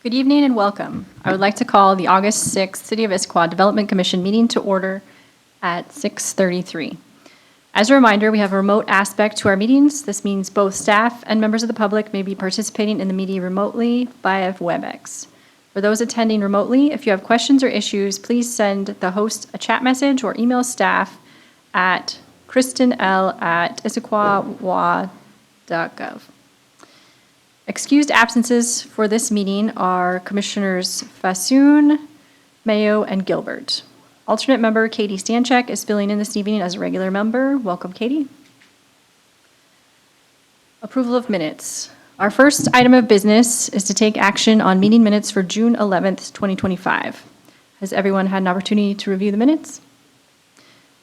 Good evening and welcome. I would like to call the August 6th City of Issaquah Development Commission meeting to order at 6:33. As a reminder, we have a remote aspect to our meetings. This means both staff and members of the public may be participating in the meeting remotely via WebEx. For those attending remotely, if you have questions or issues, please send the host a chat message or email staff at kristinl@issaquahwa.gov. Excused absences for this meeting are Commissioners Fasoon, Mayo, and Gilbert. Alternate member Katie Stanchek is filling in this evening as a regular member. Welcome, Katie. Approval of minutes. Our first item of business is to take action on meeting minutes for June 11th, 2025. Has everyone had an opportunity to review the minutes?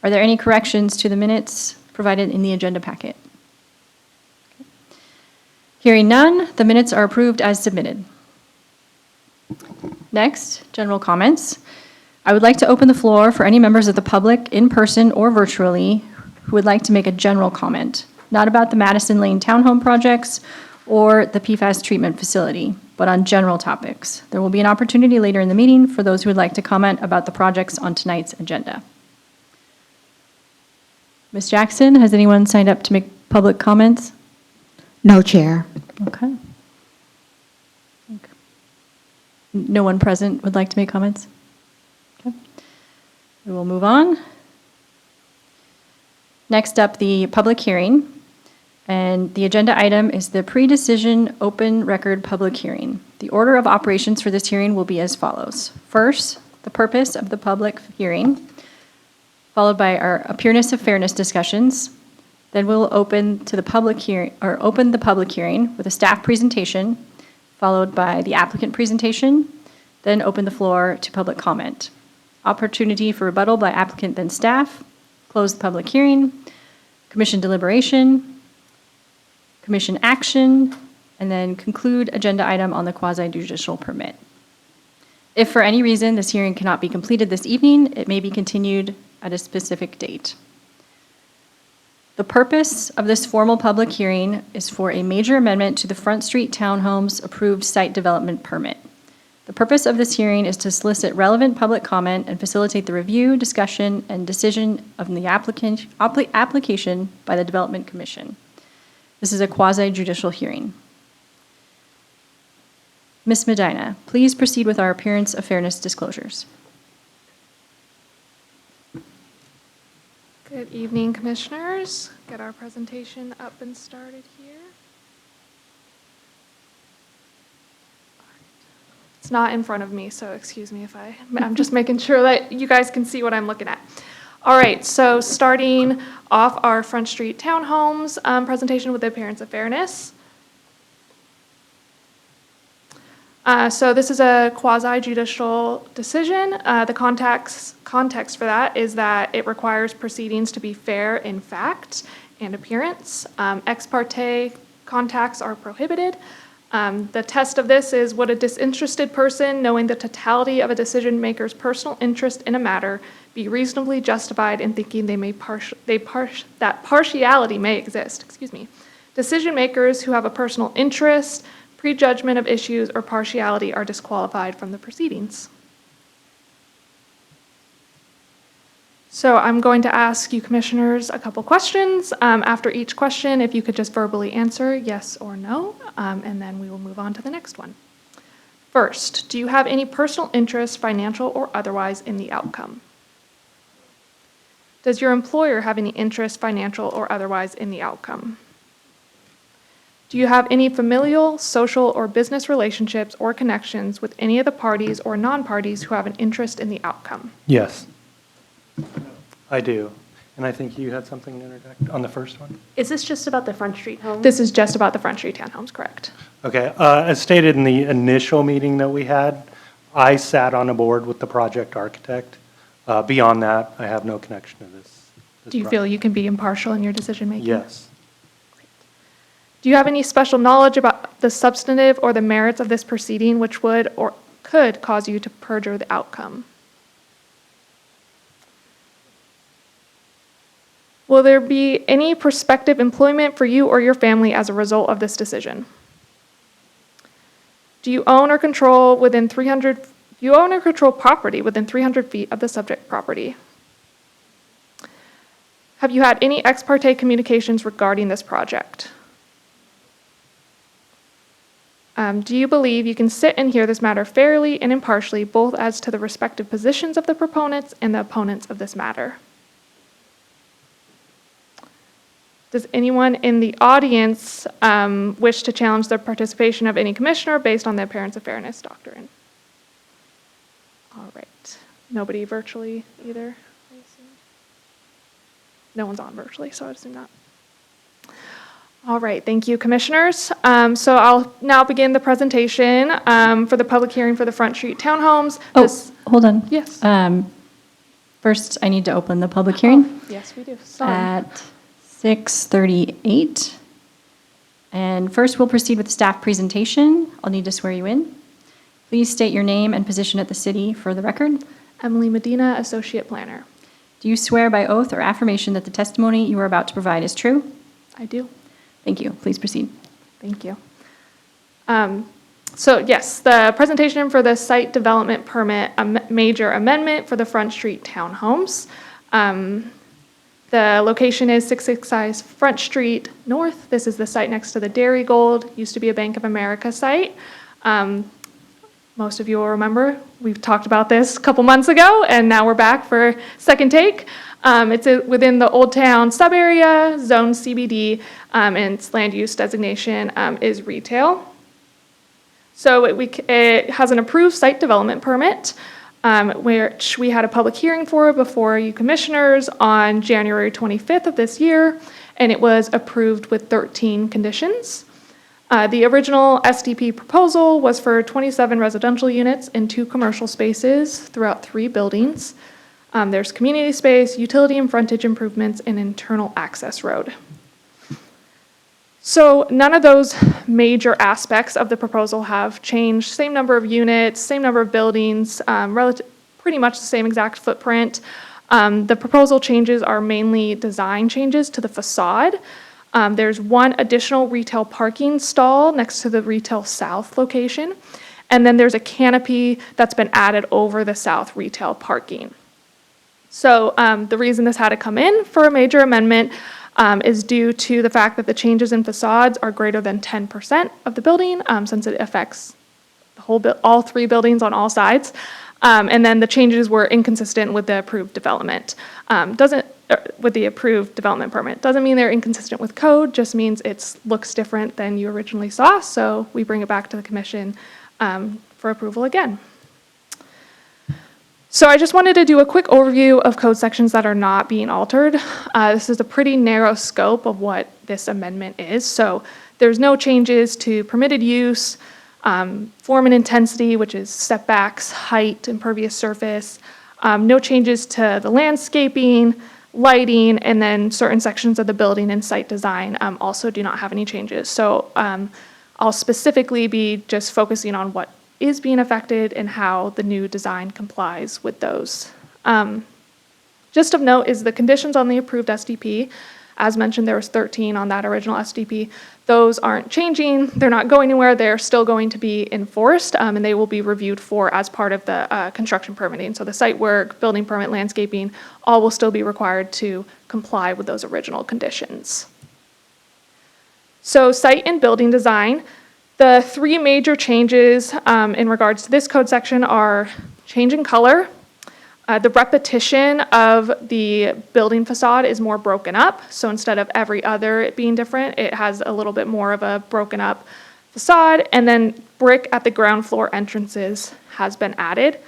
Are there any corrections to the minutes provided in the agenda packet? Hearing none, the minutes are approved as submitted. Next, general comments. I would like to open the floor for any members of the public, in person or virtually, who would like to make a general comment, not about the Madison Lane Townhome projects or the PFAS treatment facility, but on general topics. There will be an opportunity later in the meeting for those who would like to comment about the projects on tonight's agenda. Ms. Jackson, has anyone signed up to make public comments? No, Chair. Okay. No one present would like to make comments? Okay. We will move on. Next up, the public hearing. And the agenda item is the pre-decision open record public hearing. The order of operations for this hearing will be as follows. First, the purpose of the public hearing, followed by our appearance of fairness discussions. Then we'll open the public hearing with a staff presentation, followed by the applicant presentation, then open the floor to public comment. Opportunity for rebuttal by applicant then staff, close the public hearing, commission deliberation, commission action, and then conclude agenda item on the quasi-judicial permit. If for any reason this hearing cannot be completed this evening, it may be continued at a specific date. The purpose of this formal public hearing is for a major amendment to the Front Street Townhomes approved site development permit. The purpose of this hearing is to solicit relevant public comment and facilitate the review, discussion, and decision of the application by the Development Commission. This is a quasi-judicial hearing. Ms. Medina, please proceed with our appearance of fairness disclosures. Good evening, Commissioners. Get our presentation up and started here. It's not in front of me, so excuse me if I'm just making sure that you guys can see what I'm looking at. All right, so starting off our Front Street Townhomes presentation with the appearance of fairness. So this is a quasi-judicial decision. The context for that is that it requires proceedings to be fair in fact and appearance. Ex parte contacts are prohibited. The test of this is, would a disinterested person, knowing the totality of a decision maker's personal interest in a matter, be reasonably justified in thinking that partiality may exist? Decision makers who have a personal interest, prejudgment of issues, or partiality are disqualified from the proceedings. So I'm going to ask you, Commissioners, a couple questions. After each question, if you could just verbally answer yes or no, and then we will move on to the next one. First, do you have any personal interest, financial or otherwise, in the outcome? Does your employer have any interest, financial or otherwise, in the outcome? Do you have any familial, social, or business relationships or connections with any of the parties or non-parties who have an interest in the outcome? Yes, I do. And I think you had something to interject on the first one? Is this just about the Front Street home? This is just about the Front Street Townhomes, correct? Okay, as stated in the initial meeting that we had, I sat on a board with the project architect. Beyond that, I have no connection to this Do you feel you can be impartial in your decision making? Yes. Do you have any special knowledge about the substantive or the merits of this proceeding which would or could cause you to perjure the outcome? Will there be any prospective employment for you or your family as a result of this decision? Do you own or control property within 300 feet of the subject property? Have you had any ex parte communications regarding this project? Do you believe you can sit and hear this matter fairly and impartially, both as to the respective positions of the proponents and the opponents of this matter? Does anyone in the audience wish to challenge the participation of any commissioner based on the appearance of fairness doctrine? All right. Nobody virtually either, I assume? No one's on virtually, so I assume not. All right, thank you, commissioners. So I'll now begin the presentation for the public hearing for the Front Street Townhomes. Hold on. Yes. First, I need to open the public hearing Yes, we do. Sorry. at 6:38. And first, we'll proceed with the staff presentation. I'll need to swear you in. Please state your name and position at the city for the record. Emily Medina, Associate Planner. Do you swear by oath or affirmation that the testimony you are about to provide is true? I do. Thank you. Please proceed. Thank you. So yes, the presentation for the site development permit, major amendment for the Front Street Townhomes. The location is 665 Front Street North. This is the site next to the Dairy Gold, used to be a Bank of America site. Most of you will remember, we've talked about this a couple months ago, and now we're back for second take. It's within the Old Town sub-area, zone CBD, and its land use designation is retail. So it has an approved site development permit, which we had a public hearing for before you commissioners on January 25th of this year, and it was approved with 13 conditions. The original SDP proposal was for 27 residential units and 2 commercial spaces throughout 3 buildings. There's community space, utility and frontage improvements, and internal access road. So none of those major aspects of the proposal have changed. Same number of units, same number of buildings, pretty much the same exact footprint. The proposal changes are mainly design changes to the facade. There's 1 additional retail parking stall next to the Retail South location. And then there's a canopy that's been added over the south retail parking. So the reason this had to come in for a major amendment is due to the fact that the changes in facades are greater than 10% of the building, since it affects the whole all 3 buildings on all sides. And then the changes were inconsistent with the approved development. With the approved development permit. Doesn't mean they're inconsistent with code, just means it looks different than you originally saw, so we bring it back to the commission for approval again. So I just wanted to do a quick overview of code sections that are not being altered. This is a pretty narrow scope of what this amendment is. So there's no changes to permitted use, form and intensity, which is setbacks, height, impervious surface. No changes to the landscaping, lighting, and then certain sections of the building and site design also do not have any changes. So I'll specifically be just focusing on what is being affected and how the new design complies with those. Just of note is the conditions on the approved SDP. As mentioned, there was 13 on that original SDP. Those aren't changing. They're not going anywhere. They're still going to be enforced, and they will be reviewed for as part of the construction permitting. So the site work, building permit, landscaping, all will still be required to comply with those original conditions. So site and building design. The 3 major changes in regards to this code section are change in color. The repetition of the building facade is more broken up. So instead of every other it being different, it has a little bit more of a broken up facade. And then brick at the ground floor entrances has been added.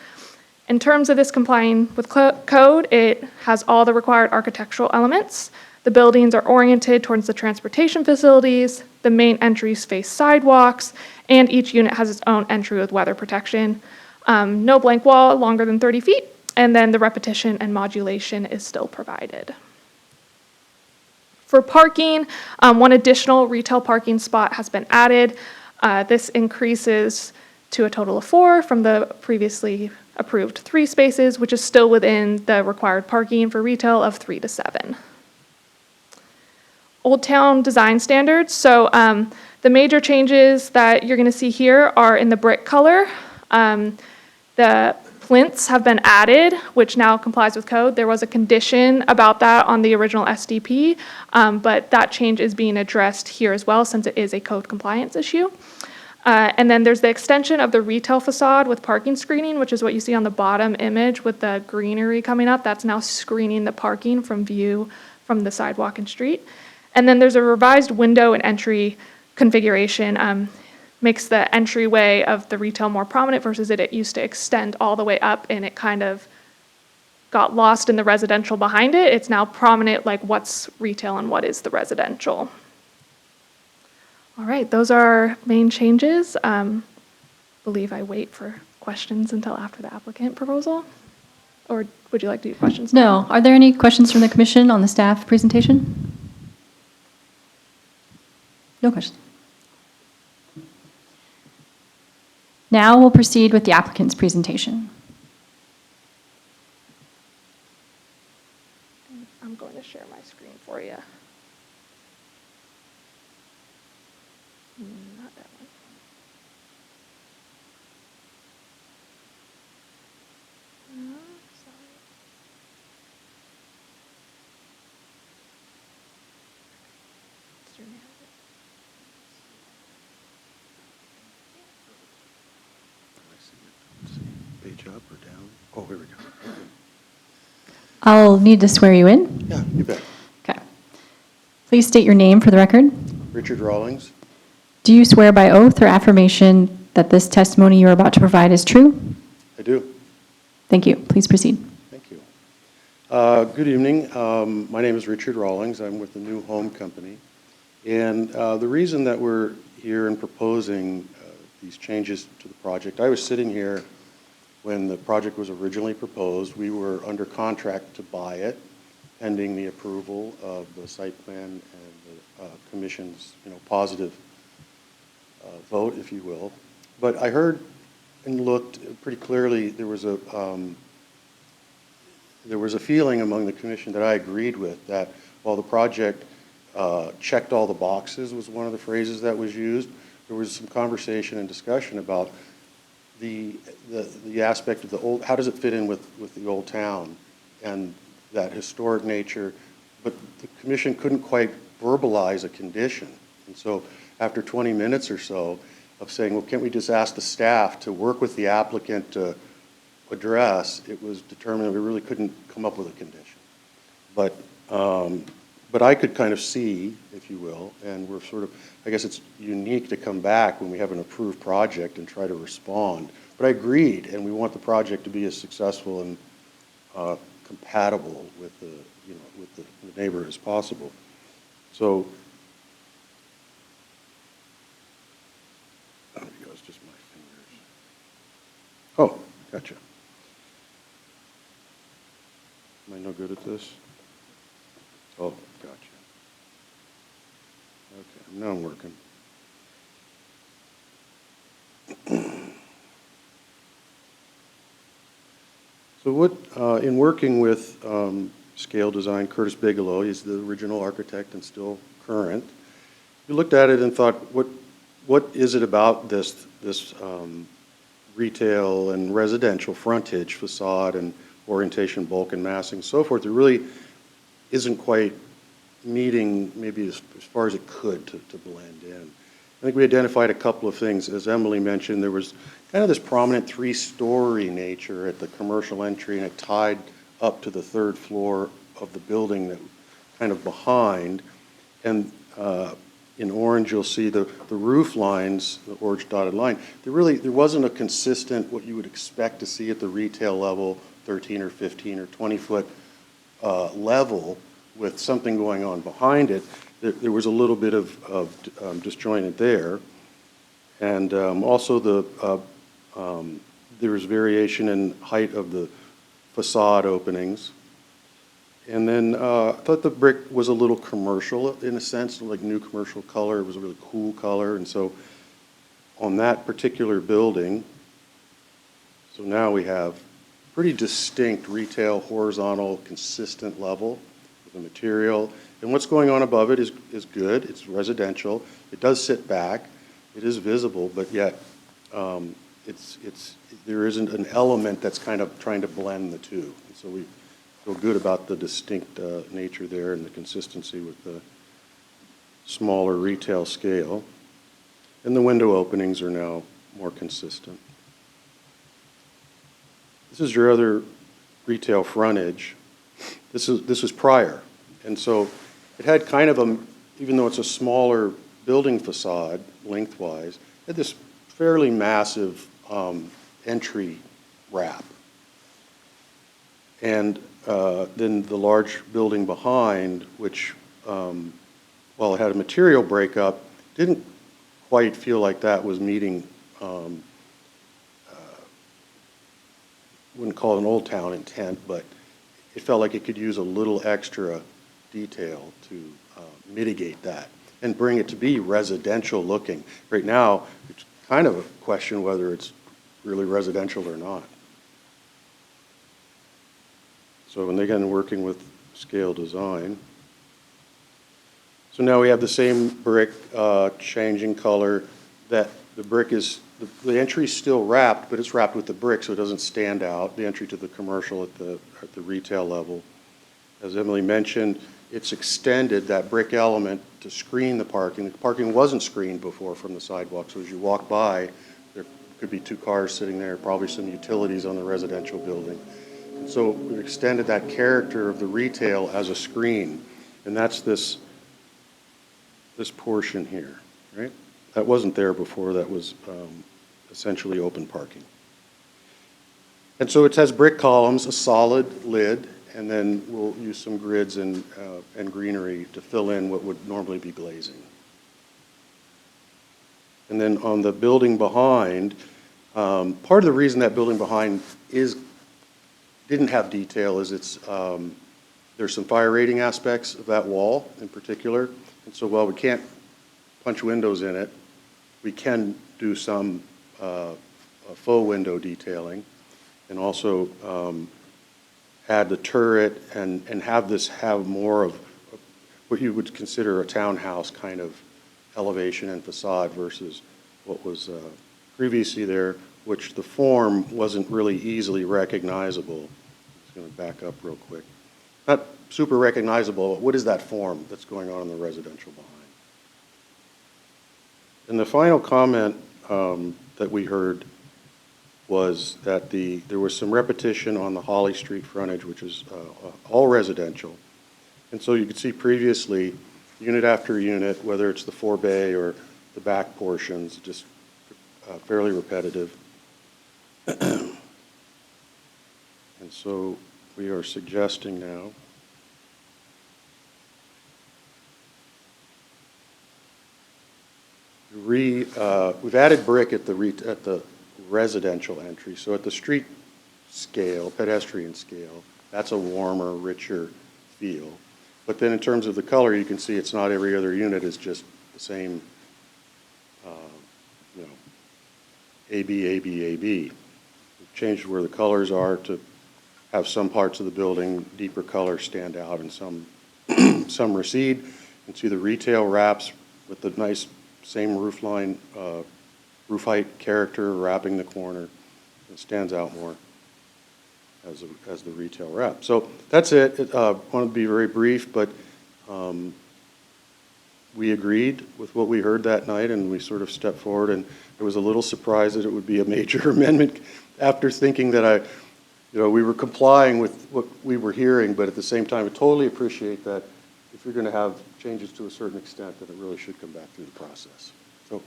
In terms of this complying with code, it has all the required architectural elements. The buildings are oriented towards the transportation facilities. The main entries face sidewalks, and each unit has its own entry with weather protection. No blank wall longer than 30 feet. And then the repetition and modulation is still provided. For parking, 1 additional retail parking spot has been added. This increases to a total of 4 from the previously approved 3 spaces, which is still within the required parking for retail of 3 to 7. Old Town design standards. So The major changes that you're going to see here are in the brick color. The plinths have been added, which now complies with code. There was a condition about that on the original SDP, but that change is being addressed here as well since it is a code compliance issue. And then there's the extension of the retail facade with parking screening, which is what you see on the bottom image with the greenery coming up. That's now screening the parking from view from the sidewalk and street. And then there's a revised window and entry configuration. Makes the entryway of the retail more prominent versus it used to extend all the way up and it kind of got lost in the residential behind it. It's now prominent, like what's retail and what is the residential. All right, those are our main changes. Believe I wait for questions until after the applicant proposal? Or would you like to do questions now? No. Are there any questions from the commission on the staff presentation? No questions. Now we'll proceed with the applicant's presentation. I'm going to share my screen for you. Not that one. No, sorry. What's your name? Page up or down? Oh, here we go. I'll need to swear you in. Yeah, you bet. Okay. Please state your name for the record. Richard Rawlings, Do you swear by oath or affirmation that this testimony you are about to provide is true? I do. Thank you. Please proceed. Thank you. Good evening. My name is Richard Rawlings. I'm with the New Home Company. And the reason that we're here and proposing these changes to the project, I was sitting here when the project was originally proposed. We were under contract to buy it, pending the approval of the site plan and the commission's, positive vote, if you will. But I heard and looked pretty clearly. There was a feeling among the commission that I agreed with, that while the project checked all the boxes was one of the phrases that was used, there was some conversation and discussion about the aspect of the old, how does it fit in with the old town and that historic nature, but the commission couldn't quite verbalize a condition. And so after 20 minutes or so of saying, well, can't we just ask the staff to work with the applicant to address, it was determined that we really couldn't come up with a condition. But I could kind of see, if you will, and we're sort of, I guess it's unique to come back when we have an approved project and try to respond. But I agreed, and we want the project to be as successful and compatible with the neighbor as possible. So, there we go, it's just my fingers. Oh, gotcha. Am I no good at this? Oh, gotcha. Okay, now I'm working. So what, in working with Scale Design, Curtis Bigelow, he's the original architect and still current, we looked at it and thought, what is it about this retail and residential frontage, facade, and orientation, bulk, and massing, and so forth, that really isn't quite meeting maybe as far as it could to blend in. I think we identified a couple of things. As Emily mentioned, there was kind of this prominent three-story nature at the commercial entry, and it tied up to the third floor of the building that kind of behind. And in orange, you'll see the roof lines, the orange dotted line. There wasn't a consistent, what you would expect to see at the retail level, 13 or 15 or 20-foot level with something going on behind it. There was a little bit of disjointed there. And also there was variation in height of the facade openings. And then I thought the brick was a little commercial in a sense, like new commercial color. It was a really cool color. And so on that particular building, so now we have pretty distinct retail, horizontal, consistent level with the material. And what's going on above it is good. It's residential. It does sit back. It is visible, but yet there isn't an element that's kind of trying to blend the two. And so we feel good about the distinct nature there and the consistency with the smaller retail scale. And the window openings are now more consistent. This is your other retail frontage. This was prior. And so it had kind of a, even though it's a smaller building facade lengthwise, it had this fairly massive entry wrap. And then the large building behind, which, while it had a material breakup, didn't quite feel like that was meeting, wouldn't call it an Old Town intent, but it felt like it could use a little extra detail to mitigate that and bring it to be residential looking. Right now, it's kind of a question whether it's really residential or not. So when they get working with scale design. So now we have the same brick changing color. That the brick is, the entry is still wrapped, but it's wrapped with the brick so it doesn't stand out, the entry to the commercial at the retail level. As Emily mentioned, it's extended that brick element to screen the parking. The parking wasn't screened before from the sidewalk, so as you walk by, there could be 2 cars sitting there, probably some utilities on the residential building. And so we've extended that character of the retail as a screen, and that's this portion here, right? That wasn't there before. That was essentially open parking. And so it has brick columns, a solid lid, and then we'll use some grids and greenery to fill in what would normally be glazing. And then on the building behind, part of the reason that building behind didn't have detail is there's some fire rating aspects of that wall in particular. And so while we can't punch windows in it, we can do some faux window detailing and also add the turret and have more of what you would consider a townhouse kind of elevation and facade versus what was previously there, which the form wasn't really easily recognizable. I'm just going to back up real quick. Not super recognizable. What is that form that's going on in the residential behind? And the final comment that we heard was that there was some repetition on the Holly Street frontage, which is all residential. And so you could see previously, unit after unit, whether it's the 4-bay or the back portions, just fairly repetitive. And so we are suggesting now we've added brick at the residential entry. So at the street scale, pedestrian scale, that's a warmer, richer feel. But then in terms of the color, you can see it's not every other unit is just the same, AB, AB, AB. We've changed where the colors are to have some parts of the building, deeper colors stand out and some recede. You can see the retail wraps with the nice same roof line, roof height character wrapping the corner. It stands out more as the retail wrap. So that's it. I want to be very brief, but we agreed with what we heard that night, and we sort of stepped forward, and I was a little surprised that it would be a major amendment after thinking that we were complying with what we were hearing, but at the same time, I totally appreciate that if you're going to have changes to a certain extent, that it really should come back through the process. So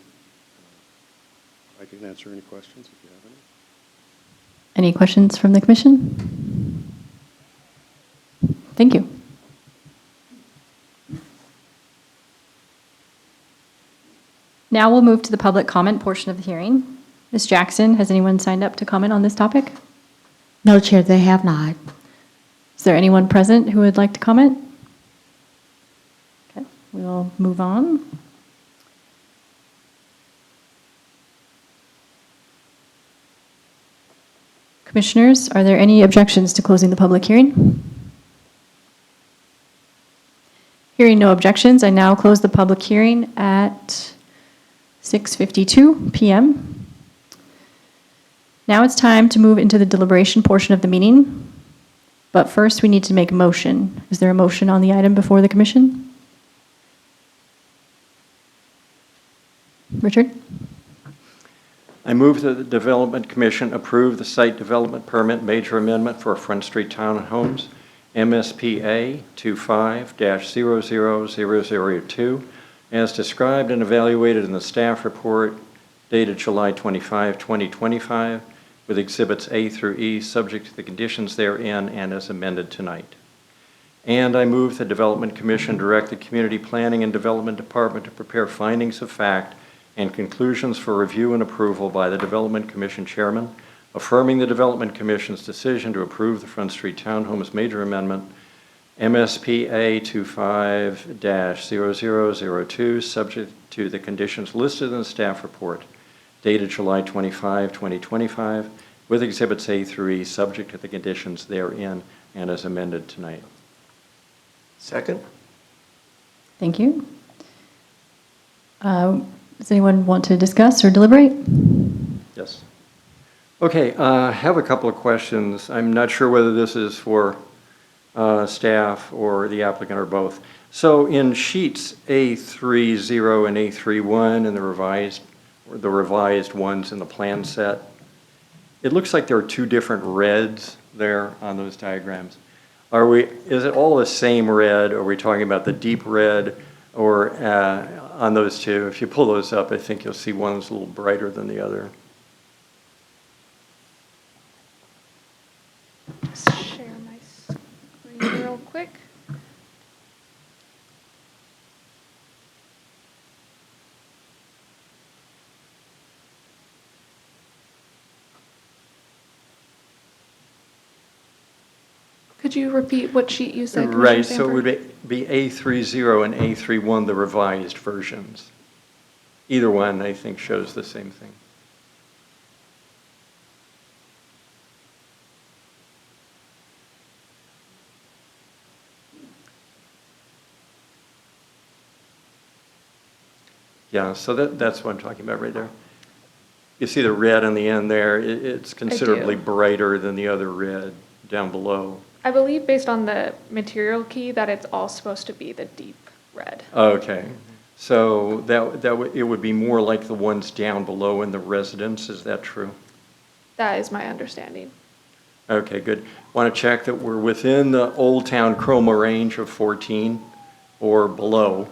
I can answer any questions if you have any. Any questions from the commission? Thank you. Now we'll move to the public comment portion of the hearing. Ms. Jackson, has anyone signed up to comment on this topic? No, Chair, they have not. Is there anyone present who would like to comment? Okay, we'll move on. Commissioners, are there any objections to closing the public hearing? Hearing no objections, I now close the public hearing at 6:52 PM. Now it's time to move into the deliberation portion of the meeting. But first, we need to make a motion. Is there a motion on the item before the commission? Richard? I move that the Development Commission approve the site development permit major amendment for Front Street Townhomes, MSPA 25-00002, as described and evaluated in the staff report dated July 25, 2025, with Exhibits A through E, subject to the conditions therein and as amended tonight. And I move the Development Commission direct the Community Planning and Development Department to prepare findings of fact and conclusions for review and approval by the Development Commission Chairman, affirming the Development Commission's decision to approve the Front Street Townhomes major amendment, MSPA 25-0002, subject to the conditions listed in the staff report, dated July 25, 2025, with Exhibits A through E, subject to the conditions therein and as amended tonight. Second? Thank you. Does anyone want to discuss or deliberate? Yes. Okay, I have a couple of questions. I'm not sure whether this is for staff or the applicant or both. So in sheets A30 and A31 and the revised ones in the plan set, it looks like there are two different reds there on those diagrams. Is it all the same red? Are we talking about the deep red or on those two? If you pull those up, I think you'll see one is a little brighter than the other. Just share my screen real quick. Could you repeat what sheet you said, Commissioner Right, so it Sanford? would be A30 and A31, the revised versions. Either one, I think, shows the same thing. Yeah, so that's what I'm talking about right there. You see the red on the end there? It's considerably brighter than the other red down below. I believe based on the material key that it's all supposed to be the deep red. Okay, so it would be more like the ones down below in the residence, is that true? That is my understanding. Okay, good. Want to check that we're within the Old Town chroma range of 14 or below,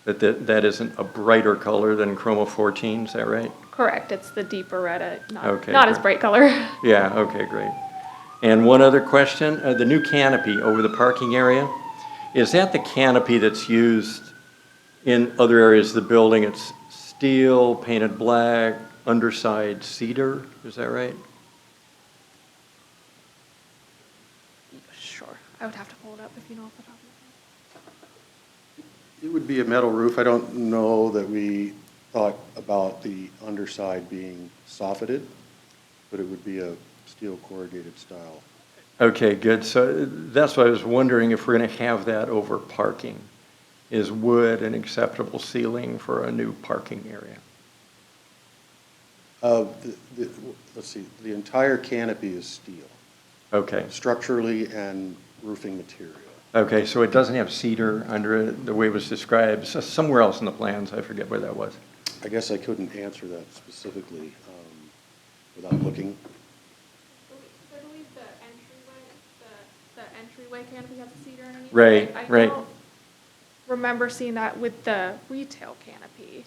that isn't a brighter color than chroma 14, is that right? Correct, it's the deeper red, not Okay, as great. bright color. Yeah, okay, great. And one other question, the new canopy over the parking area, is that the canopy that's used in other areas of the building? It's steel, painted black, underside cedar, is that right? Sure, I would have to pull it up if you know off the top of your head. It would be a metal roof. I don't know that we thought about the underside being soffitted, but it would be a steel corrugated style. Okay, good. So that's why I was wondering if we're going to have that over parking. Is wood an acceptable ceiling for a new parking area? Let's see, the entire canopy is steel, Okay. structurally and roofing material. Okay, so it doesn't have cedar under it the way it was described. So somewhere else in the plans, I forget where that was. I guess I couldn't answer that specifically without looking. I believe the entryway canopy has a cedar underneath. Right, I right. don't remember seeing that with the retail canopy.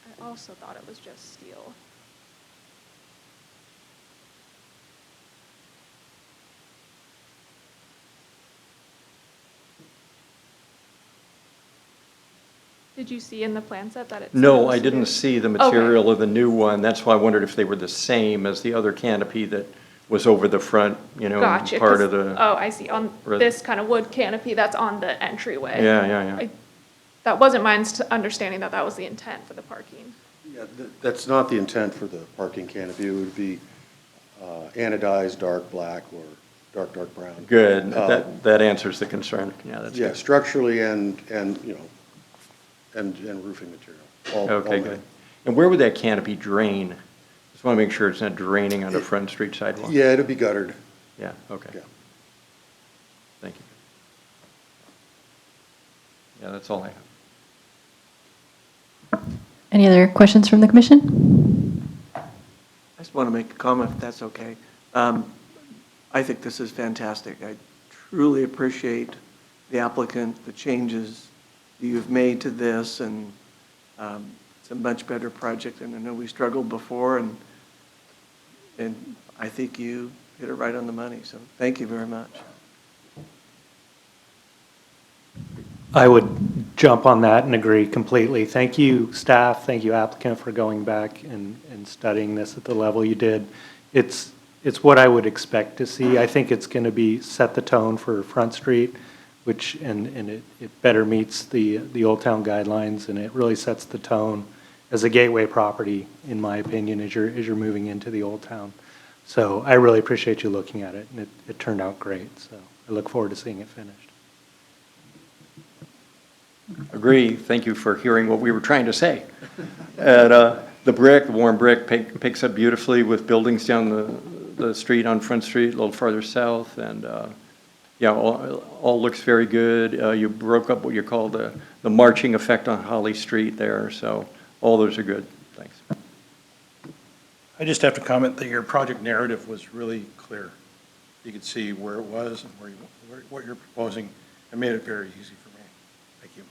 I also thought it was just steel. Did you see in the plan set that it's? No, I didn't see the Okay. material of the new one. That's why I wondered if they were the same as the other canopy that was over the front, Gotcha. part 'Cause- of the. Oh, I see. On this kind of wood canopy that's on the entryway. Yeah. That wasn't my understanding that that was the intent for the parking. Yeah, that's not the intent for the parking canopy. It would be anodized dark black or dark brown. Good, that answers the concern. Yeah, that's Yeah, good. structurally and, you know, and roofing material. all Okay, that. good. And where would that canopy drain? Just want to make sure it's not draining on the Front Street sidewalk. Yeah, it'll be guttered. Yeah, okay. Yeah. Thank you. Yeah, that's all I have. Any other questions from the commission? I just want to make a comment, if that's okay. I think this is fantastic. I truly appreciate the applicant, the changes you've made to this, and it's a much better project than I know we struggled before, and I think you hit it right on the money, so thank you very much. I would jump on that and agree completely. Thank you, staff, thank you, applicant, for going back and studying this at the level you did. It's what I would expect to see. I think it's going to be set the tone for Front Street, which, and it better meets the Old Town guidelines, and it really sets the tone as a gateway property, in my opinion, as you're moving into the Old Town. So I really appreciate you looking at it, and it turned out great. So I look forward to seeing it finished. Agree. Thank you for hearing what we were trying to say. And the brick, the warm brick, picks up beautifully with buildings down the street on Front Street, a little farther south, and yeah, all looks very good. You broke up what you call the marching effect on Holly Street there, so all those are good. Thanks. I just have to comment that your project narrative was really clear. You could see where it was and what you're proposing. It made it very easy for me. Thank you.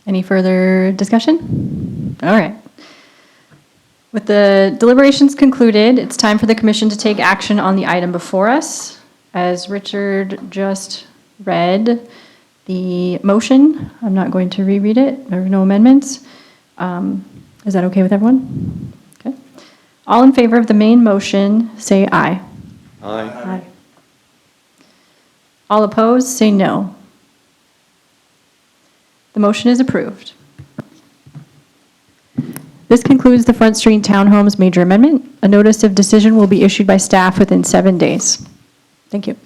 Any further discussion? All right. With the deliberations concluded, it's time for the commission to take action on the item before us. As Richard just read the motion, I'm not going to reread it. There are no amendments. Is that okay with everyone? Okay. All in favor of the main motion, say aye. Aye. Aye. All opposed, say no. The motion is approved. This concludes the Front Street Townhomes major amendment. A notice of decision will be issued by staff within 7 days. Thank you.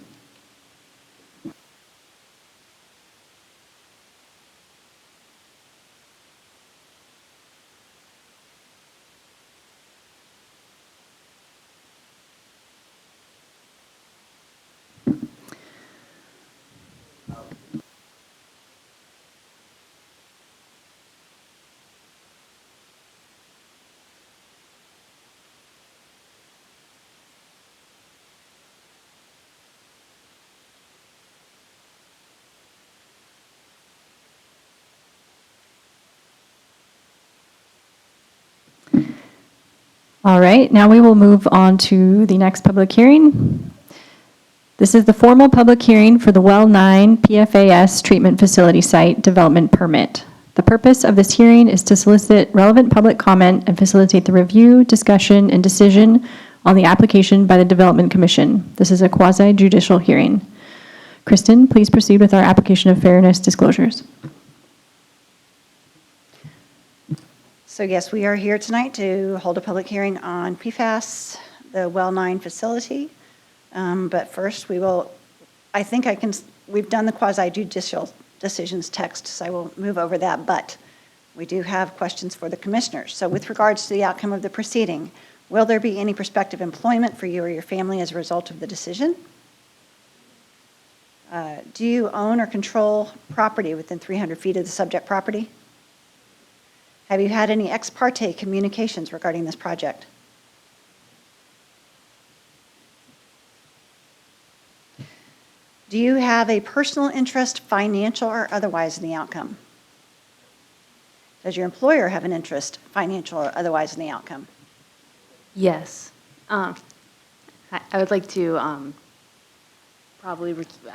All right, now we will move on to the next public hearing. This is the formal public hearing for the Well 9 PFAS Treatment Facility Site Development Permit. The purpose of this hearing is to solicit relevant public comment and facilitate the review, discussion, and decision on the application by the Development Commission. This is a quasi-judicial hearing. Kristen, please proceed with our application of fairness disclosures. So yes, we are here tonight to hold a public hearing on PFAS, the Well 9 facility. But first, we've done the quasi-judicial decisions text, so I will move over that, but we do have questions for the commissioners. So with regards to the outcome of the proceeding, will there be any prospective employment for you or your family as a result of the decision? Do you own or control property within 300 feet of the subject property? Have you had any ex parte communications regarding this project? Do you have a personal interest, financial or otherwise, in the outcome? Does your employer have an interest, financial or otherwise, in the outcome? Yes. I would like to I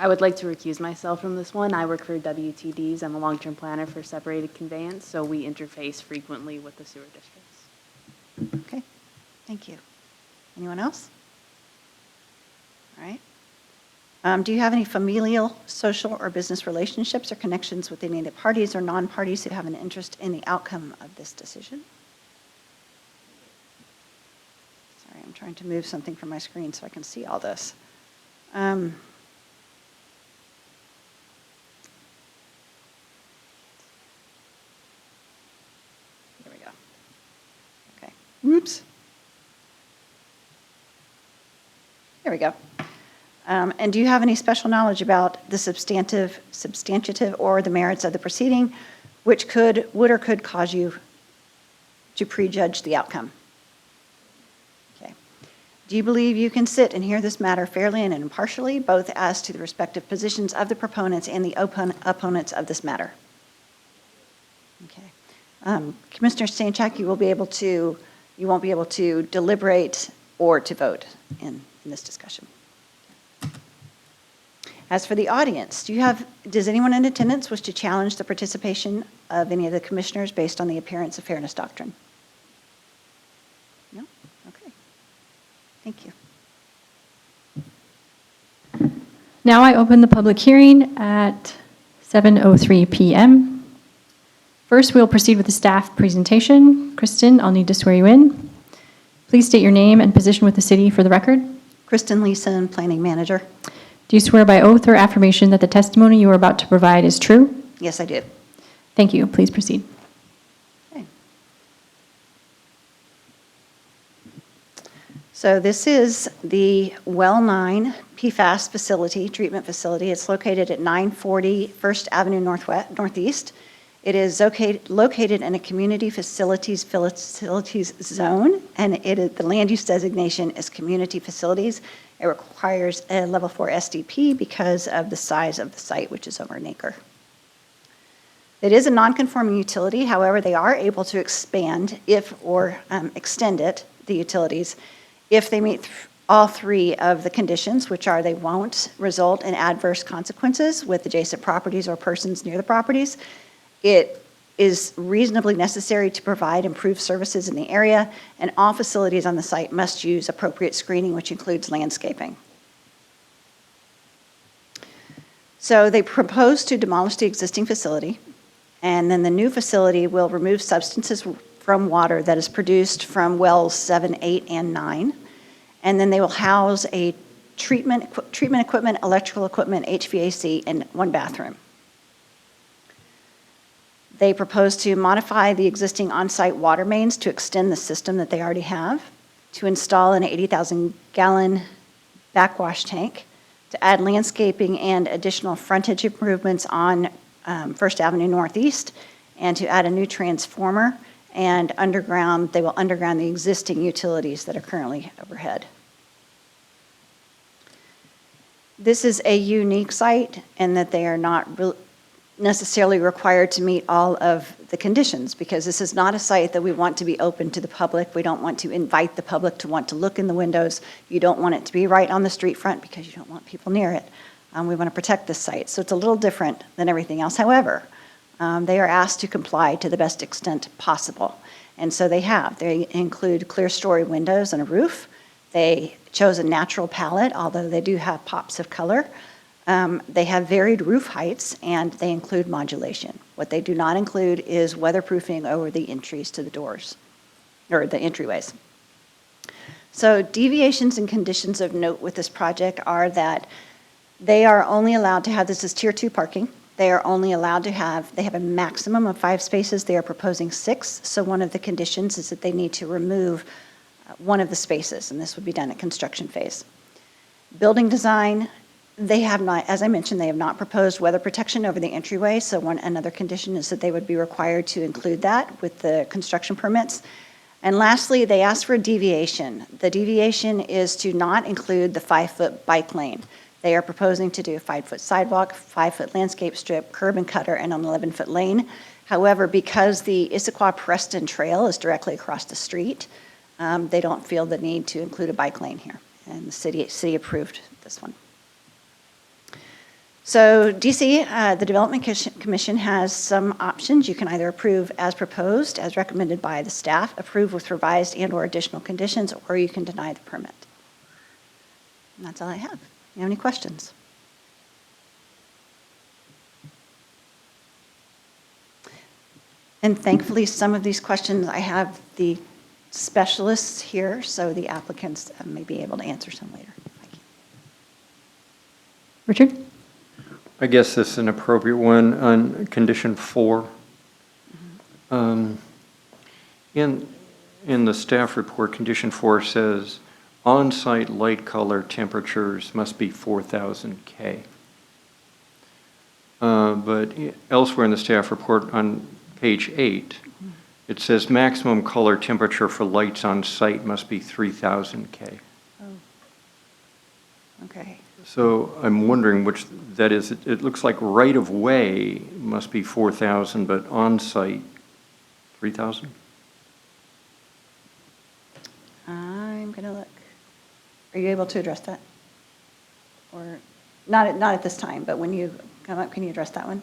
would like to recuse myself from this one. I work for WTDs. I'm a long-term planner for separated conveyance, so we interface frequently with the sewer districts. Okay, thank you. Anyone else? All right. Do you have any familial, social, or business relationships or connections with any of the parties or non-parties who have an interest in the outcome of this decision? Sorry, I'm trying to move something from my screen so I can see all this. Here we go. Okay. Whoops. There we go. And do you have any special knowledge about the substantive or the merits of the proceeding, which would or could cause you to prejudge the outcome? Okay. Do you believe you can sit and hear this matter fairly and impartially, both as to the respective positions of the proponents and the opponents of this matter? Okay. Commissioner Stanchak, you won't be able to deliberate or to vote in this discussion. As for the audience, does anyone in attendance wish to challenge the participation of any of the commissioners based on the appearance of fairness doctrine? No? Okay. Thank you. Now I open the public hearing at 7:03 p.m. First, we'll proceed with the staff presentation. Kristen, I'll need to swear you in. Please state your name and position with the city for the record. Kristen Leeson, Planning Manager. Do you swear by oath or affirmation that the testimony you are about to provide is true? Yes, I do. Thank you. Please proceed. Okay. So this is the Well 9 PFAS facility, treatment facility. It's located at 940 First Avenue Northeast. It is located in a community facilities zone, and the land use designation is community facilities. It requires a level 4 SDP because of the size of the site, which is over an acre. It is a non-conforming utility. However, they are able to expand extend it, the utilities, if they meet all three of the conditions, which are they won't result in adverse consequences with adjacent properties or persons near the properties. It is reasonably necessary to provide improved services in the area, and all facilities on the site must use appropriate screening, which includes landscaping. So they propose to demolish the existing facility, and then the new facility will remove substances from water that is produced from wells 7, 8, and 9, and then they will house a treatment equipment, electrical equipment, HVAC, and one bathroom. They propose to modify the existing on-site water mains to extend the system that they already have, to install an 80,000-gallon backwash tank, to add landscaping and additional frontage improvements on First Avenue Northeast, and to add a new transformer, and they will underground the existing utilities that are currently overhead. This is a unique site in that they are not necessarily required to meet all of the conditions, because this is not a site that we want to be open to the public. We don't want to invite the public to want to look in the windows. You don't want it to be right on the street front because you don't want people near it. We want to protect this site. So it's a little different than everything else. However, they are asked to comply to the best extent possible. And so they have. They include clear story windows and a roof. They chose a natural palette, although they do have pops of color. They have varied roof heights, and they include modulation. What they do not include is weatherproofing over the entries to the doors, or the entryways. So deviations and conditions of note with this project are that they are only allowed to have, this is Tier 2 parking. They are only allowed to have, they have a maximum of 5 spaces. They are proposing 6. So one of the conditions is that they need to remove one of the spaces, and this would be done at construction phase. Building design, they have not, as I mentioned, they have not proposed weather protection over the entryway. So another condition is that they would be required to include that with the construction permits. And lastly, they asked for a deviation. The deviation is to not include the 5-foot bike lane. They are proposing to do a 5-foot sidewalk, 5-foot landscape strip, curb and cutter, and an 11-foot lane. However, because the Issaquah Preston Trail is directly across the street, they don't feel the need to include a bike lane here. And the city approved this one. So DC, the Development Commission has some options. You can either approve as proposed, as recommended by the staff, approve with revised and/or additional conditions, or you can deny the permit. And that's all I have. You have any questions? And thankfully, some of these questions, I have the specialists here, so the applicants may be able to answer some later. Thank you. Richard? I guess this is an appropriate one on condition 4. In the staff report, condition 4 says, on-site light color temperatures must be 4,000 K. But elsewhere in the staff report on page 8, it says maximum color temperature for lights on site must be 3,000 K. Oh. Okay. So I'm wondering which that is. It looks like right of way must be 4,000, but on site 3,000? I'm going to look. Are you able to address that? Or, not at this time, but when you come up, can you address that one?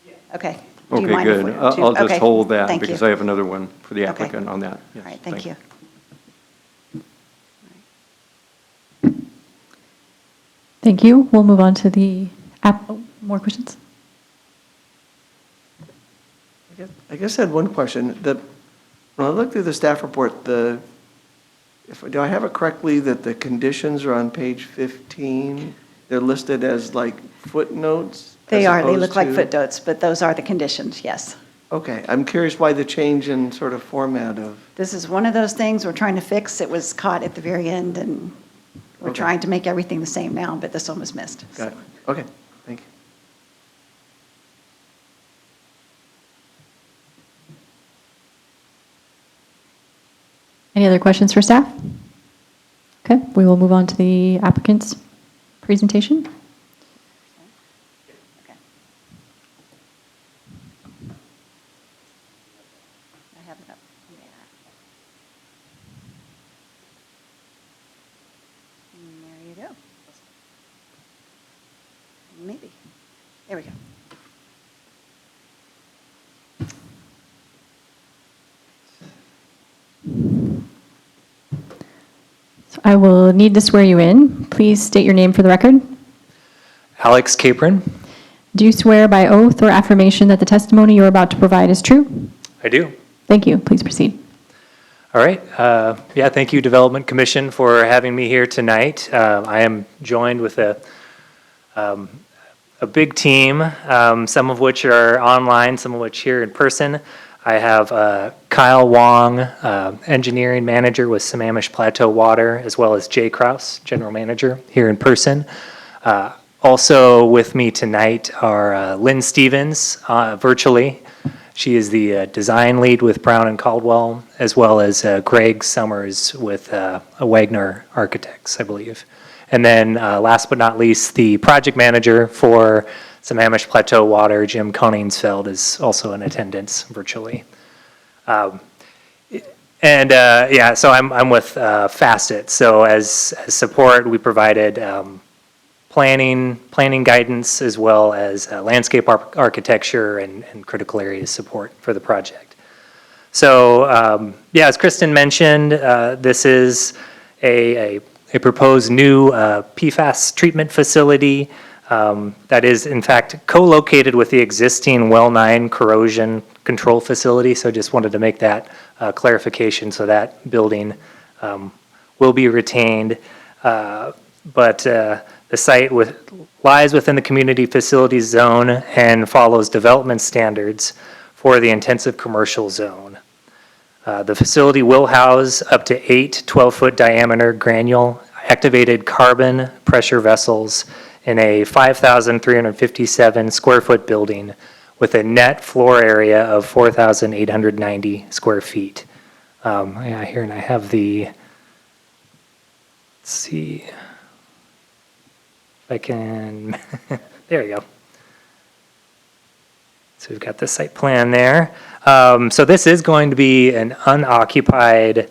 Yeah. Okay. Do you Okay, mind if good. we- I'll just okay, hold that thank because you. I have another one for the Okay. applicant on that. All Yes, right, thank you. Thank you. We'll move on to the more questions? I guess I had one question. When I look through the staff report, do I have it correctly that the conditions are on page 15? They're listed as like footnotes? They as are, they opposed look like to- footnotes, but those are the conditions, yes. Okay, I'm curious why the change in sort of format of, This is one of those things we're trying to fix. It was caught at the very end, and we're Okay. trying to make everything the same now, but this one was missed. got it. Okay, thank you. Any other questions for staff? Okay, we will move on to the applicant's presentation. Okay. I have it up. There you go. Maybe. There we go. So I will need to swear you in. Please state your name for the record. Alex Capron. Do you swear by oath or affirmation that the testimony you're about to provide is true? I do. Thank you. Please proceed. All right. Yeah, thank you, Development Commission, for having me here tonight. I am joined with a big team, some of which are online, some of which here in person. I have Kyle Wong, Engineering Manager with Sammamish Plateau Water, as well as Jay Kraus, General Manager, here in person. Also with me tonight are Lynn Stevens, virtually. She is the design lead with Brown and Caldwell, as well as Greg Summers with Wagner Architects, I believe. And then last but not least, the project manager for Sammamish Plateau Water, Jim Koningsfeld, is also in attendance virtually. So I'm with Facet. So as support, we provided planning guidance, as well as landscape architecture and critical area support for the project. So as Kristen mentioned, this is a proposed new PFAS treatment facility that is in fact co-located with the existing Well 9 corrosion control facility. So just wanted to make that clarification. So that building will be retained, but the site lies within the community facilities zone and follows development standards for the intensive commercial zone. The facility will house up to 8 12-foot diameter granule activated carbon pressure vessels in a 5,357 square foot building with a net floor area of 4,890 square feet. Here, and I have the, let's see. If I can, there you go. So we've got the site plan there. So this is going to be an unoccupied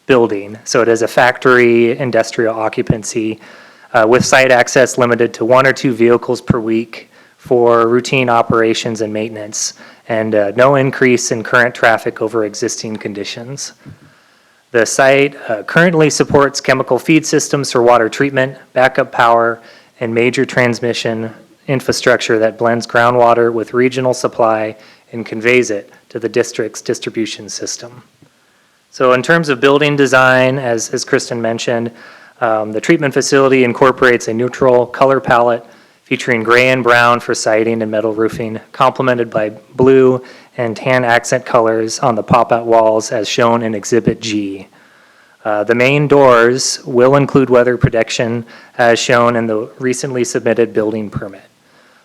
building. So it is a factory industrial occupancy with site access limited to 1 or 2 vehicles per week for routine operations and maintenance, and no increase in current traffic over existing conditions. The site currently supports chemical feed systems for water treatment, backup power, and major transmission infrastructure that blends groundwater with regional supply and conveys it to the district's distribution system. So in terms of building design, as Kristen mentioned, the treatment facility incorporates a neutral color palette featuring gray and brown for siding and metal roofing, complemented by blue and tan accent colors on the pop-out walls as shown in Exhibit G. The main doors will include weather protection as shown in the recently submitted building permit.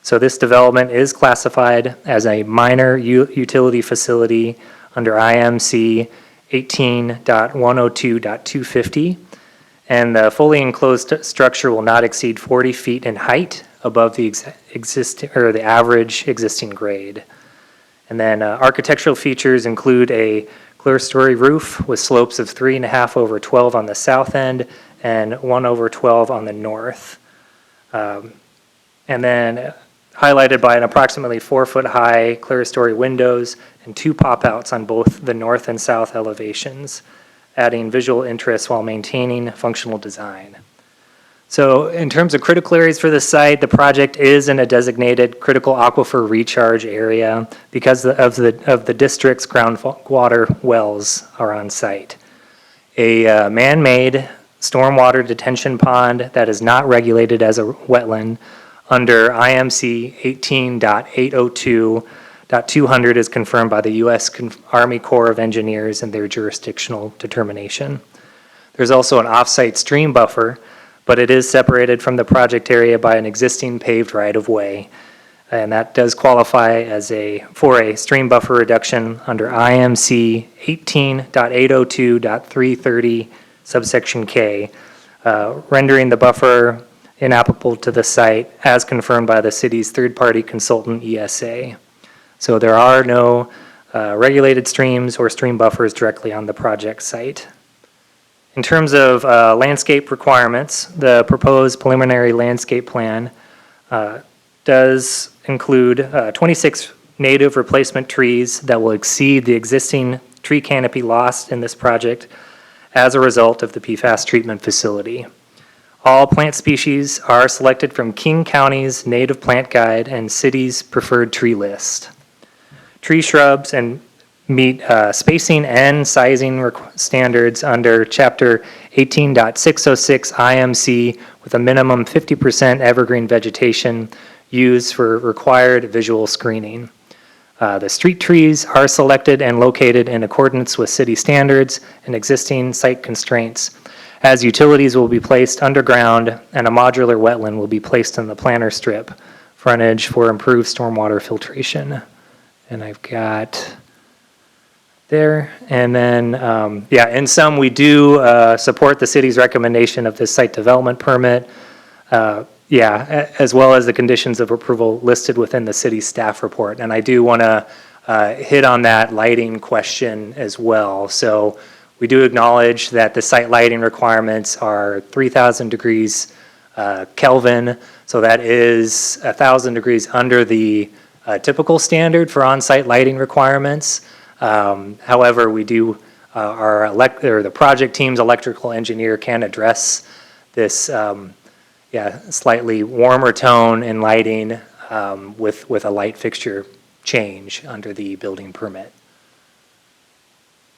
So this development is classified as a minor utility facility under IMC 18.102.250, and the fully enclosed structure will not exceed 40 feet in height above the the average existing grade. And then architectural features include a clear-story roof with slopes of 3.5 over 12 on the south end and 1 over 12 on the north. And then highlighted by an approximately 4-foot-high clear-story windows and 2 pop-outs on both the north and south elevations, adding visual interest while maintaining functional design. So in terms of critical areas for the site, the project is in a designated critical aquifer recharge area because of the district's groundwater wells are on site. A man-made stormwater detention pond that is not regulated as a wetland under IMC 18.802.200 is confirmed by the U.S. Army Corps of Engineers in their jurisdictional determination. There's also an off-site stream buffer, but it is separated from the project area by an existing paved right-of-way, and that does qualify for a stream buffer reduction under IMC 18.802.330 subsection K, rendering the buffer inapplicable to the site as confirmed by the city's third-party consultant ESA. So there are no regulated streams or stream buffers directly on the project site. In terms of landscape requirements, the proposed preliminary landscape plan does include 26 native replacement trees that will exceed the existing tree canopy lost in this project as a result of the PFAS treatment facility. All plant species are selected from King County's Native Plant Guide and city's preferred tree list. Tree shrubs and meet spacing and sizing standards under Chapter 18.606 IMC with a minimum 50% evergreen vegetation used for required visual screening. The street trees are selected and located in accordance with city standards and existing site constraints, as utilities will be placed underground and a modular wetland will be placed in the planter strip frontage for improved stormwater filtration. And I've got there. And then, in sum, we do support the city's recommendation of this site development permit, as well as the conditions of approval listed within the city staff report. And I do want to hit on that lighting question as well. So we do acknowledge that the site lighting requirements are 3,000 degrees Kelvin. So that is 1,000 degrees under the typical standard for on-site lighting requirements. However, we do, the project team's electrical engineer can address this slightly warmer tone in lighting with a light fixture change under the building permit.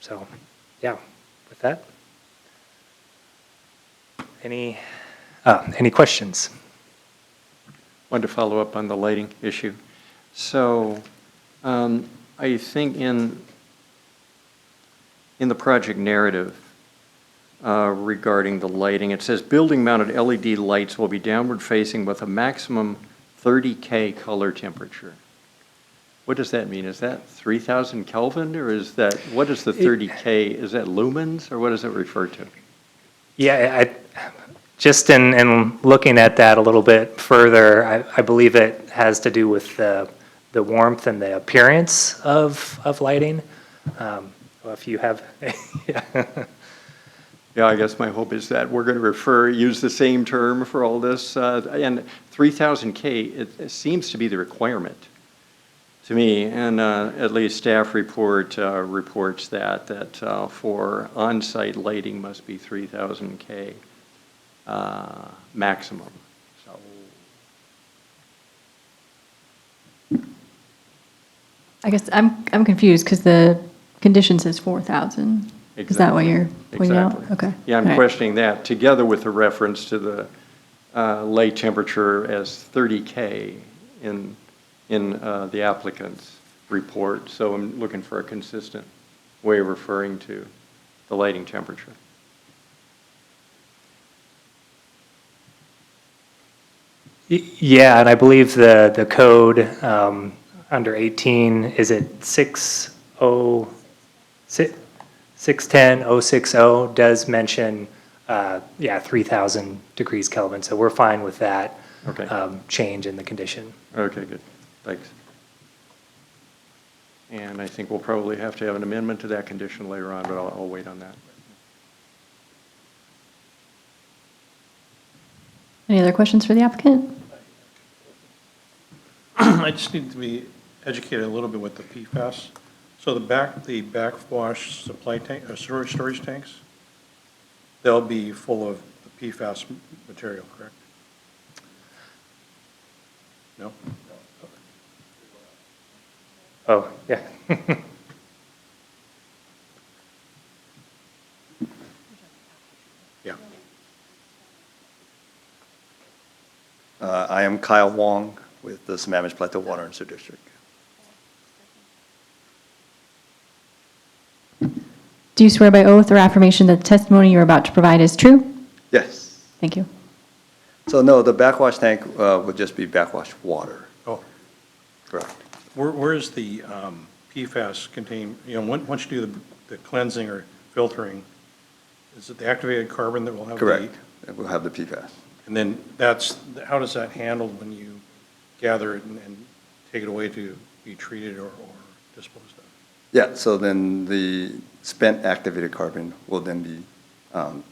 So, with that. Any questions? Wanted to follow up on the lighting issue. So I think in the project narrative regarding the lighting, it says building-mounted LED lights will be downward facing with a maximum 30K color temperature. What does that mean? Is that 3,000 Kelvin, or is that, what is the 30K? Is that lumens, or what does it refer to? Yeah, just in looking at that a little bit further, I believe it has to do with the warmth and the appearance of lighting. If you have, Yeah, I guess my hope is that we're going to use the same term for all this. And 3,000K, it seems to be the requirement to me, and at least staff reports that for on-site lighting must be 3,000K maximum. So I guess I'm confused because the condition says 4,000. Is that what you're pointing out? Exactly. Okay. Yeah, I'm All right. questioning that, together with the reference to the lay temperature as 30 K in the applicant's report. So I'm looking for a consistent way of referring to the lighting temperature. Yeah, and I believe the code under 18, is it 610.060 does mention, 3,000 degrees Kelvin. So we're fine with that Okay. change in the condition. Okay, good. Thanks. And I think we'll probably have to have an amendment to that condition later on, but I'll wait on that. Any other questions for the applicant? I just need to be educated a little bit with the PFAS. So the backwash supply tank, storage tanks, they'll be full of the PFAS material, correct? No? Oh, yeah. Yeah. I am Kyle Wong with the Sammamish Plateau Water and Sewer District. Do you swear by oath or affirmation that the testimony you're about to provide is true? Yes. Thank you. So no, the backwash tank would just be backwash water. Oh, Correct. where is the PFAS contained, once you do the cleansing or filtering, is it the activated carbon that will have the? Correct. It will have the PFAS. And then how does that handled when you gather it and take it away to be treated or disposed of? Yeah, so then the spent activated carbon will then be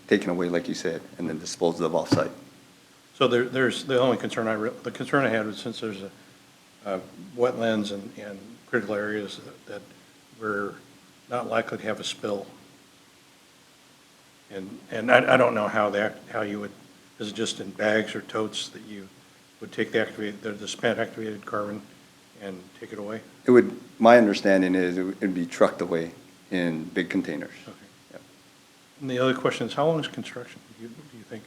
taken away, like you said, and then disposed of off-site. So there's, the only concern the concern I had was since there's a wetlands and critical areas that we're not likely to have a spill. And I don't know how you would, is it just in bags or totes that you would take the spent activated carbon and take it away? It would, my understanding is it would be trucked away in big containers. Okay. Yep. And the other question is, how long is construction, do you think?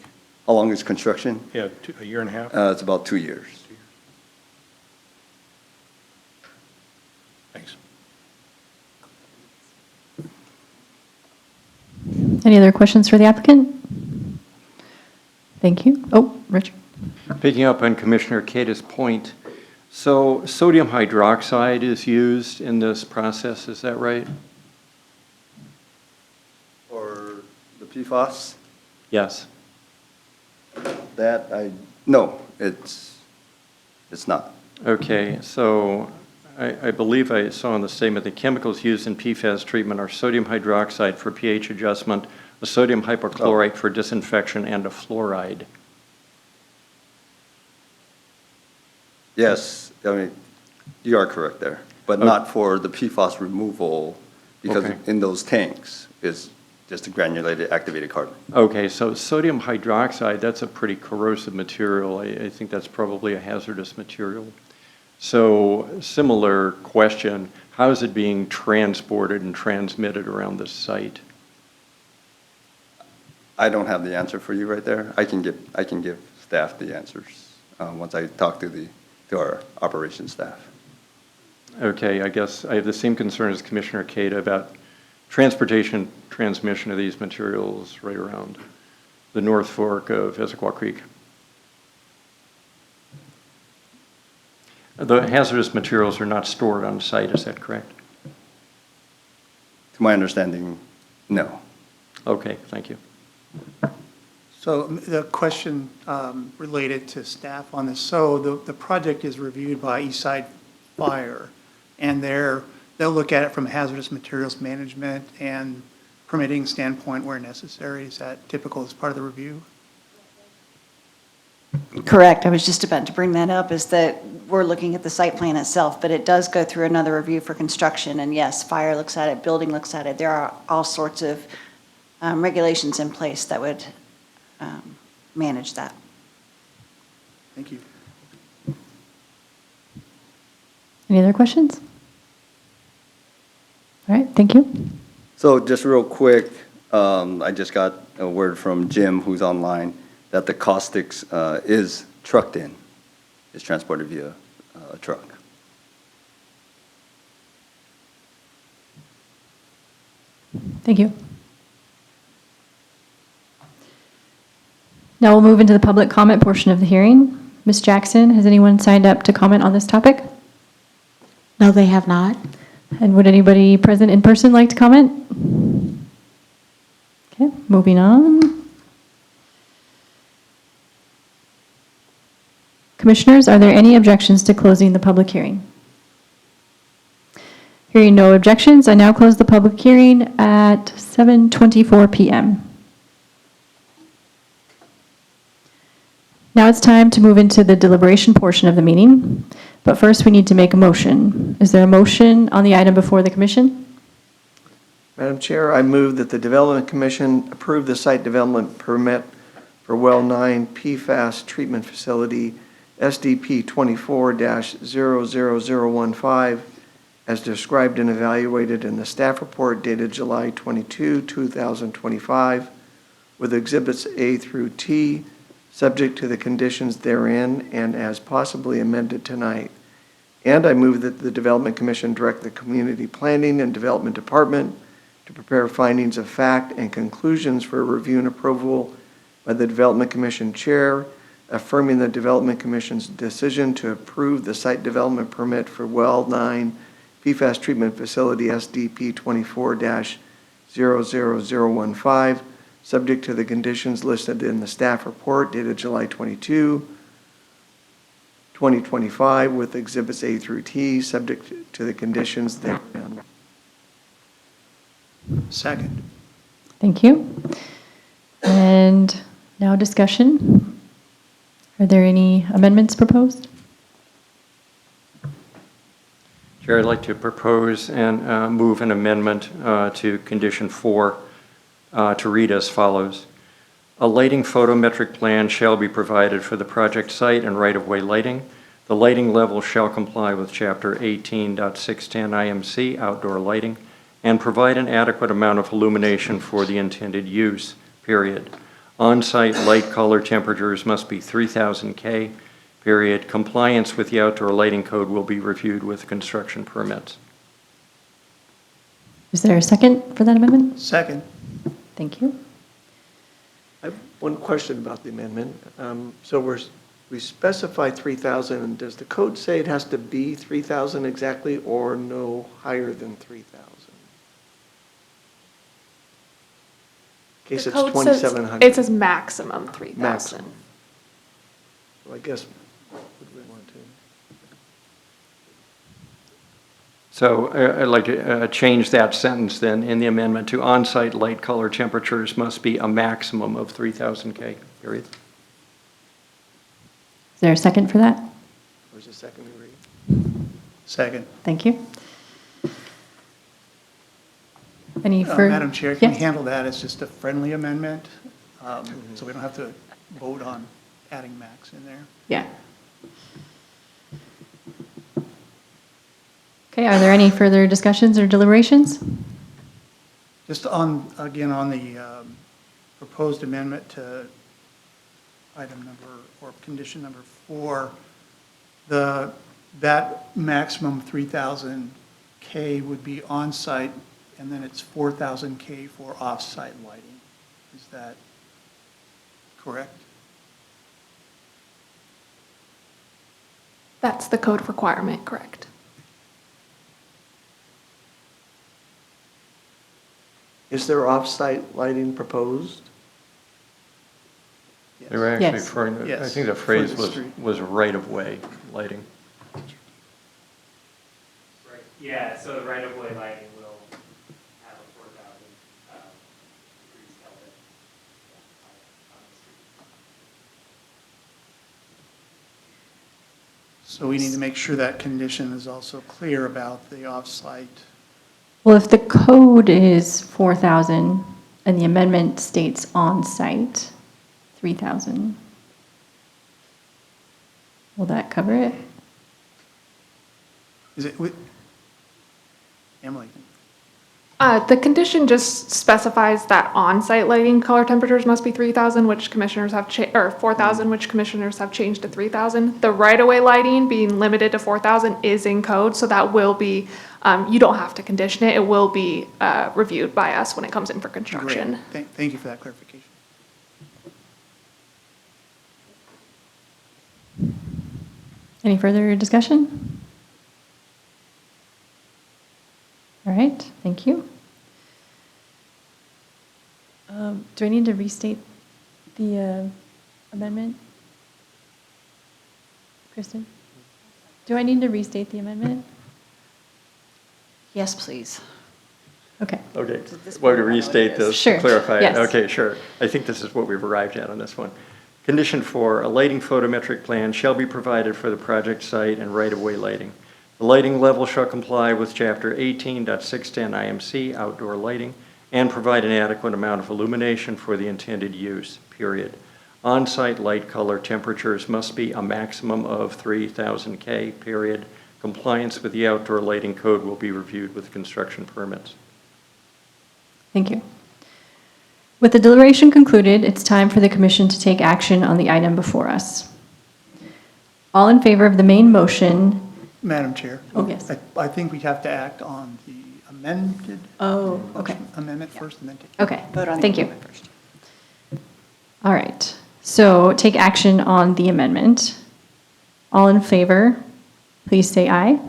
How long is construction? Yeah, a year and a half? It's about 2 years. 2 years. Thanks. Any other questions for the applicant? Thank you. Oh, Richard. Picking up on Commissioner Kada's point, so sodium hydroxide is used in this process, is that right? Or the PFAS? Yes. No, it's not. Okay, so I believe I saw in the statement the chemicals used in PFAS treatment are sodium hydroxide for pH adjustment, a sodium hypochlorite for disinfection, and a fluoride. Yes, I mean, you are correct there, but not for the PFAS removal, because Okay. in those tanks is just a granulated activated carbon. Okay, so sodium hydroxide, that's a pretty corrosive material. I think that's probably a hazardous material. So similar question, how is it being transported and transmitted around the site? I don't have the answer for you right there. I can give staff the answers once I talk to our operations staff. Okay, I guess I have the same concern as Commissioner Kada about transportation, transmission of these materials right around the North Fork of Issaquah Creek. The hazardous materials are not stored on site, is that correct? To my understanding, no. Okay, thank you. So the question related to staff on this, so the project is reviewed by Eastside Fire, and they'll look at it from a hazardous materials management and permitting standpoint where necessary. Is that typical as part of the review? Correct. I was just about to bring that up, is that we're looking at the site plan itself, but it does go through another review for construction. And yes, fire looks at it, building looks at it. There are all sorts of regulations in place that would manage that. Thank you. Any other questions? All right, thank you. So just real quick, I just got a word from Jim, who's online, that the caustics is trucked in, is transported via a truck. Thank you. Now we'll move into the public comment portion of the hearing. Ms. Jackson, has anyone signed up to comment on this topic? No, they have not. And would anybody present in person like to comment? Okay, moving on. Commissioners, are there any objections to closing the public hearing? Hearing no objections, I now close the public hearing at 7:24 p.m. Now it's time to move into the deliberation portion of the meeting, but first we need to make a motion. Is there a motion on the item before the commission? Madam Chair, I move that the Development Commission approve the site development permit for Well 9 PFAS Treatment Facility SDP 24-00015 as described and evaluated in the staff report dated July 22, 2025, with Exhibits A through T, subject to the conditions therein and as possibly amended tonight. And I move that the Development Commission direct the Community Planning and Development Department to prepare findings of fact and conclusions for review and approval by the Development Commission Chair, affirming the Development Commission's decision to approve the site development permit for Well 9 PFAS Treatment Facility SDP 24-00015, subject to the conditions listed in the staff report dated July 22, 2025, with Exhibits A through T, subject to the conditions therein. Second. Thank you. And now discussion. Are there any amendments proposed? Chair, I'd like to propose and move an amendment to Condition 4 to read as follows. A lighting photometric plan shall be provided for the project site and right-of-way lighting. The lighting level shall comply with Chapter 18.610 IMC, outdoor lighting, and provide an adequate amount of illumination for the intended use, period. On-site light color temperatures must be 3000 K, period. Compliance with the outdoor lighting code will be reviewed with construction permits. Is there a second for that amendment? Second. Thank you. I have one question about the amendment. So we specify 3,000, and does the code say it has to be 3,000 exactly or no higher than 3,000? In case The it's code says- 2,700. It says maximum 3,000. Maximum. So I guess, would we want to? So I'd like to change that sentence then in the amendment to on-site light color temperatures must be a maximum of 3000 K, period. Is there a second for that? Or is it second read? Second. Thank you. Any further? Madam Chair, can you Yes. handle that as just a friendly amendment? So we don't have to vote on adding max in there? Yeah. Okay, are there any further discussions or deliberations? Just on, again, on the proposed amendment to item number, or condition number 4, that maximum 3,000 K would be on-site, and then it's 4,000 K for off-site lighting. Is that correct? That's the code requirement, correct? Is there off-site lighting proposed? Yes. They were actually Yes. referring, I Yes, think the for phrase the street. was right-of-way lighting. Right. Yeah, so the right-of-way lighting will have a 4,000 degrees Kelvin on the street. So we need to make sure that condition is also clear about the off-site. Well, if the code is 4,000 and the amendment states on-site 3,000, will that cover it? Is it, Emily? The condition just specifies that on-site lighting color temperatures must be 3,000, which commissioners have, or 4,000, which commissioners have changed to 3,000. The right-of-way lighting being limited to 4,000 is in code, so that will be, you don't have to condition it. It will be reviewed by us when it comes in for construction. Great. Thank you for that clarification. Any further discussion? All right, thank you. Do I need to restate the amendment? Kristen? Do I need to restate the amendment? Yes, please. Okay. Okay, this want to what it restate is? this, Sure, to clarify it? yes. Okay, sure. I think this is what we've arrived at on this one. Condition 4, a lighting photometric plan shall be provided for the project site and right-of-way lighting. The lighting level shall comply with Chapter 18.610 IMC, outdoor lighting, and provide an adequate amount of illumination for the intended use, period. On-site light color temperatures must be a maximum of 3,000 K, period. Compliance with the outdoor lighting code will be reviewed with construction permits. Thank you. With the deliberation concluded, it's time for the commission to take action on the item before us. All in favor of the main motion? Madam Chair? Oh, yes. I think we have to act on the amended. Oh, okay. Amendment first and then take. Okay, Vote on the thank you. amendment first. All right, so take action on the amendment. All in favor, please say aye.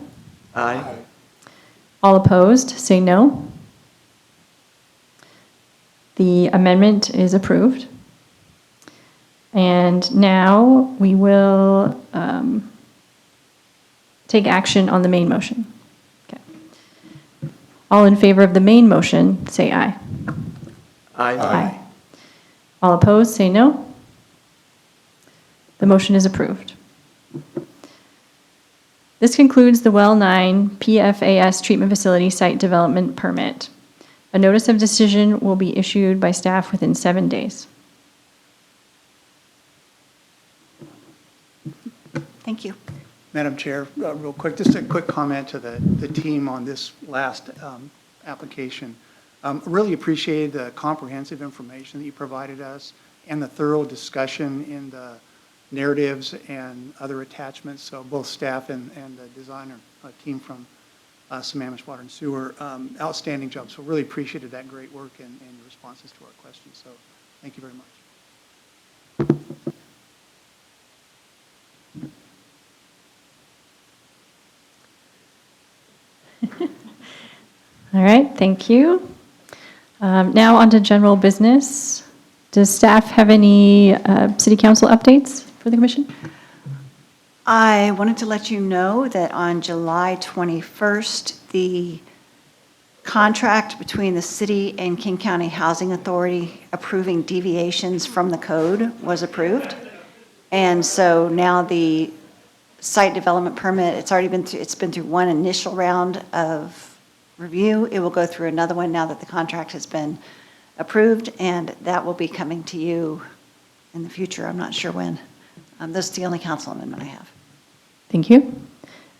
Aye. All opposed, say no. The amendment is approved. And now we will take action on the main motion. Okay. All in favor of the main motion, say aye. Aye. All opposed, say no. The motion is approved. This concludes the Well 9 PFAS Treatment Facility Site Development Permit. A notice of decision will be issued by staff within 7 days. Thank you. Madam Chair, real quick, just a quick comment to the team on this last application. Really appreciated the comprehensive information that you provided us and the thorough discussion in the narratives and other attachments. So both staff and the designer team from Sammamish Water and Sewer, outstanding job. So really appreciated that great work and your responses to our questions. So thank you very much. All right, thank you. Now on to general business. Does staff have any city council updates for the commission? I wanted to let you know that on July 21st, the contract between the city and King County Housing Authority approving deviations from the code was approved. And so now the site development permit, it's been through one initial round of review. It will go through another one now that the contract has been approved, and that will be coming to you in the future. I'm not sure when. This is the only council amendment I have. Thank you.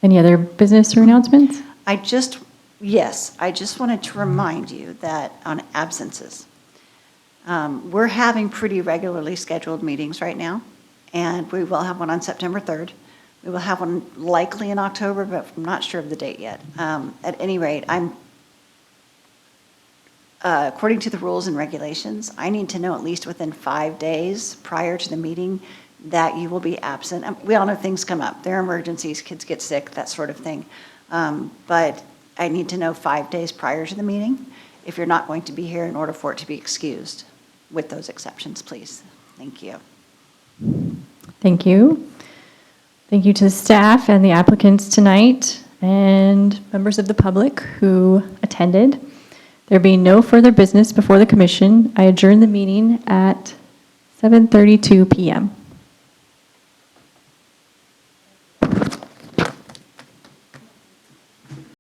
Any other business or announcements? I just wanted to remind you that on absences, we're having pretty regularly scheduled meetings right now, and we will have one on September 3rd. We will have one likely in October, but I'm not sure of the date yet. At any rate, according to the rules and regulations, I need to know at least within 5 days prior to the meeting that you will be absent. We all know things come up. There are emergencies, kids get sick, that sort of thing. But I need to know 5 days prior to the meeting if you're not going to be here in order for it to be excused, with those exceptions, please. Thank you. Thank you. Thank you to the staff and the applicants tonight and members of the public who attended. There being no further business before the commission, I adjourn the meeting at 7:32 p.m.